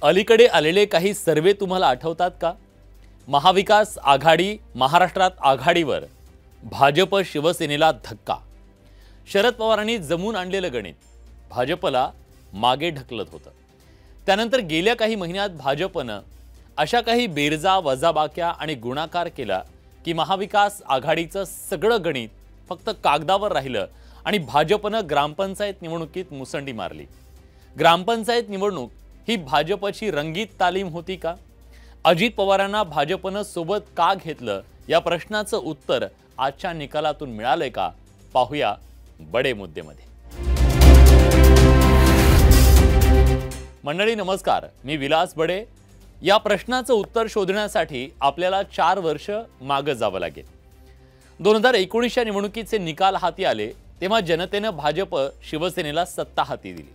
अलीकडे आलेले काही सर्वे तुम्हाला आठवतात का? महाविकास आघाडी महाराष्ट्रात आघाडीवर, भाजप शिवसेनेला धक्का. शरद पवारांनी जमून आणलेलं गणित भाजपला मागे ढकलत होतं. त्यानंतर गेल्या काही महिन्यात भाजपनं अशा काही बेरजा वजाबाक्या आणि गुणाकार केला की महाविकास आघाडीचं सगळं गणित फक्त कागदावर राहिलं आणि भाजपनं ग्रामपंचायत निवडणुकीत मुसंडी मारली. ग्रामपंचायत निवडणूक ही भाजपची रंगीत तालीम होती का? अजित पवारांना भाजपनं सोबत का घेतलं या प्रश्नाचं उत्तर आजच्या निकालातून मिळालंय का? पाहूया बडे मुद्देमध्ये. मंडळी नमस्कार, मी विलास बडे. या प्रश्नाचं उत्तर शोधण्यासाठी आपल्याला 4 वर्ष मागे जावं लागेल. 2019च्या निवडणुकीचे निकाल हाती आले तेव्हा जनतेनं भाजप शिवसेनेला सत्ता हाती दिली.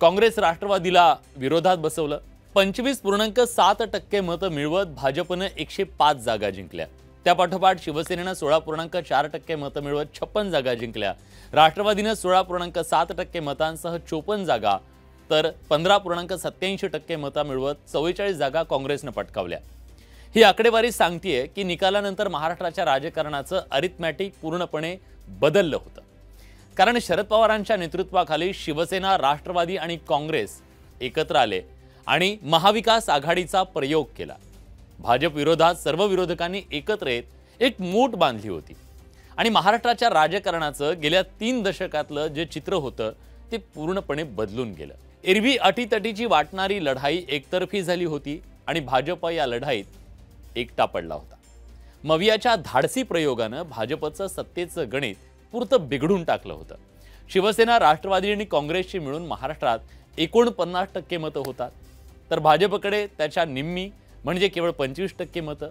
काँग्रेस राष्ट्रवादीला विरोधात बसवलं. 25.7% मतं मिळवत भाजपनं 105 जागा जिंकल्या. त्यापाठोपाठ शिवसेनेनं 16.4% मतं मिळवत 56 जागा जिंकल्या. राष्ट्रवादीनं 16.7% मतांसह 54 जागा तर 15.87% मतं मिळवत 44 जागा काँग्रेसनं पटकावल्या. ही आकडेवारी सांगतेय की निकालानंतर महाराष्ट्राच्या राजकारणाचं अरिथमॅटिक पूर्णपणे बदललं होतं. कारण शरद पवारांच्या नेतृत्वाखाली शिवसेना, राष्ट्रवादी आणि काँग्रेस एकत्र आले आणि महाविकास आघाडीचा प्रयोग केला. भाजप विरोधात सर्व विरोधकांनी एकत्र येत एक मूठ बांधली होती आणि महाराष्ट्राच्या राजकारणाचं गेल्या 3 दशकातलं जे चित्र होतं ते पूर्णपणे बदलून गेलं. एरवी अटीतटीची वाटणारी लढाई एकतर्फी झाली होती आणि भाजप या लढाईत एकटा पडला होता. मवियाच्या धाडसी प्रयोगानं भाजपचं सत्तेचं गणित पुरतं बिघडून टाकलं होतं. शिवसेना, राष्ट्रवादी आणि काँग्रेसची मिळून महाराष्ट्रात 49% मतं होतात, तर भाजपकडे त्याच्या निम्मी म्हणजे केवळ 25% मतं.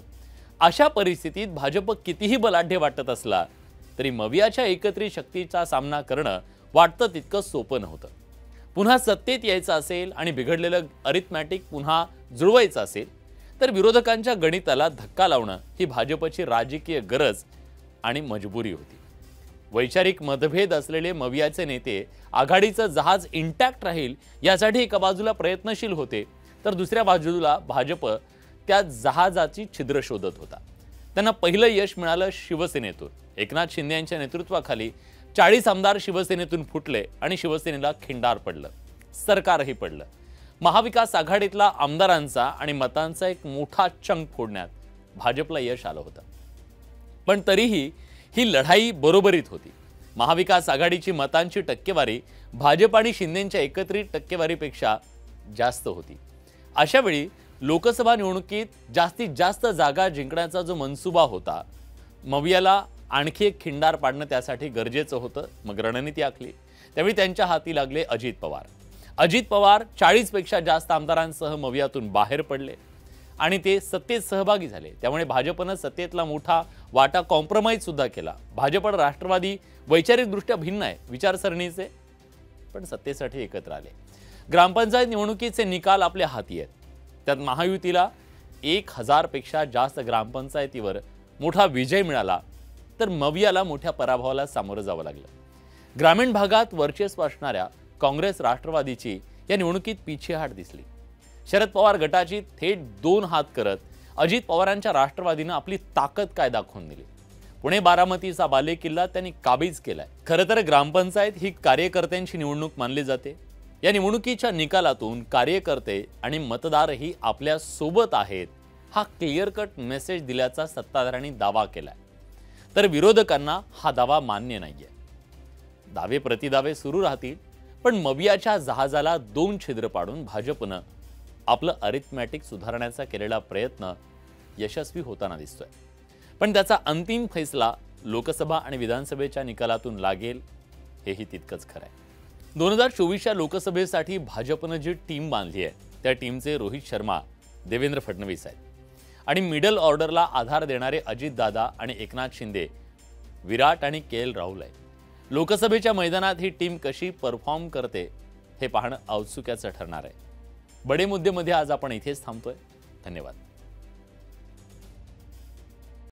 अशा परिस्थितीत भाजप कितीही बलाढ्य वाटत असला तरी मवियाच्या एकत्रित शक्तीचा सामना करणं वाटतं तितकं सोपं नव्हतं. पुन्हा सत्तेत यायचं असेल आणि बिघडलेलं अरिथमॅटिक पुन्हा जुळवायचं असेल तर विरोधकांच्या गणिताला धक्का लावणं ही भाजपची राजकीय गरज आणि मजबुरी होती. वैचारिक मतभेद असलेले मवियाचे नेते आघाडीचं जहाज इंटॅक्ट राहील यासाठी एका बाजूला प्रयत्नशील होते, तर दुसऱ्या बाजूला भाजप त्या जहाजाची छिद्र शोधत होता. त्यांना पहिलं यश मिळालं शिवसेनेतून. एकनाथ शिंदे यांच्या नेतृत्वाखाली 40 आमदार शिवसेनेतून फुटले आणि शिवसेनेला खिंडार पडलं, सरकारही पडलं. महाविकास आघाडीतला आमदारांचा आणि मतांचा एक मोठा चंक फोडण्यात भाजपला यश आलं होतं. पण तरीही ही लढाई बरोबरीत होती. महाविकास आघाडीची मतांची टक्केवारी भाजप आणि शिंदेंच्या एकत्रित टक्केवारीपेक्षा जास्त होती. अशा वेळी लोकसभा निवडणुकीत जास्तीत जास्त जागा जिंकण्याचा जो मनसुबा होता, मवियाला आणखी एक खिंडार पाडणं त्यासाठी गरजेचं होतं. मग रणनीती आखली. त्यावेळी त्यांच्या हाती लागले अजित पवार. अजित पवार 40 पेक्षा जास्त आमदारांसह मवियातून बाहेर पडले आणि ते सत्तेत सहभागी झाले. त्यामुळे भाजपनं सत्तेतला मोठा वाटा कॉम्प्रोमाइज सुद्धा केला. भाजप आणि राष्ट्रवादी वैचारिकदृष्ट्या भिन्न आहे विचारसरणीचे, पण सत्तेसाठी एकत्र आले. ग्रामपंचायत निवडणुकीचे निकाल आपल्या हाती आहेत. त्यात महायुतीला 1000 पेक्षा जास्त ग्रामपंचायतीवर मोठा विजय मिळाला, तर मवियाला मोठ्या पराभवाला सामोरं जावं लागलं. ग्रामीण भागात वर्चस्व असणाऱ्या काँग्रेस राष्ट्रवादीची या निवडणुकीत पिछेहाट दिसली. शरद पवार गटाची थेट 2 हात करत अजित पवारांच्या राष्ट्रवादीनं आपली ताकद काय दाखवून दिली. पुणे बारामतीचा बालेकिल्ला त्यांनी काबीज केलाय. खरं तर ग्रामपंचायत ही कार्यकर्त्यांची निवडणूक मानली जाते. या निवडणुकीच्या निकालातून कार्यकर्ते आणि मतदारही आपल्या सोबत आहेत हा क्लिअर कट मेसेज दिल्याचा सत्ताधाऱ्यांनी दावा केलाय, तर विरोधकांना हा दावा मान्य नाहीये. दावे प्रतिदावे सुरू राहतील, पण मवियाच्या जहाजाला 2 छिद्र पाडून भाजपनं आपलं अरिथमॅटिक सुधारण्याचा केलेला प्रयत्न यशस्वी होताना दिसतोय. पण त्याचा अंतिम फैसला लोकसभा आणि विधानसभेच्या निकालातून लागेल हेही तितकंच खरं आहे. 2024च्या लोकसभेसाठी भाजपनं जी टीम बांधली आहे त्या टीमचे रोहित शर्मा, देवेंद्र फडणवीस आहेत आणि मिडल ऑर्डरला आधार देणारे अजितदादा आणि एकनाथ शिंदे, विराट आणि के.एल. राहुल आहेत. लोकसभेच्या मैदानात ही टीम कशी परफॉर्म करते हे पाहणं औत्सुक्याचं ठरणार आहे. बडे मुद्देमध्ये आज आपण इथेच थांबतोय. धन्यवाद.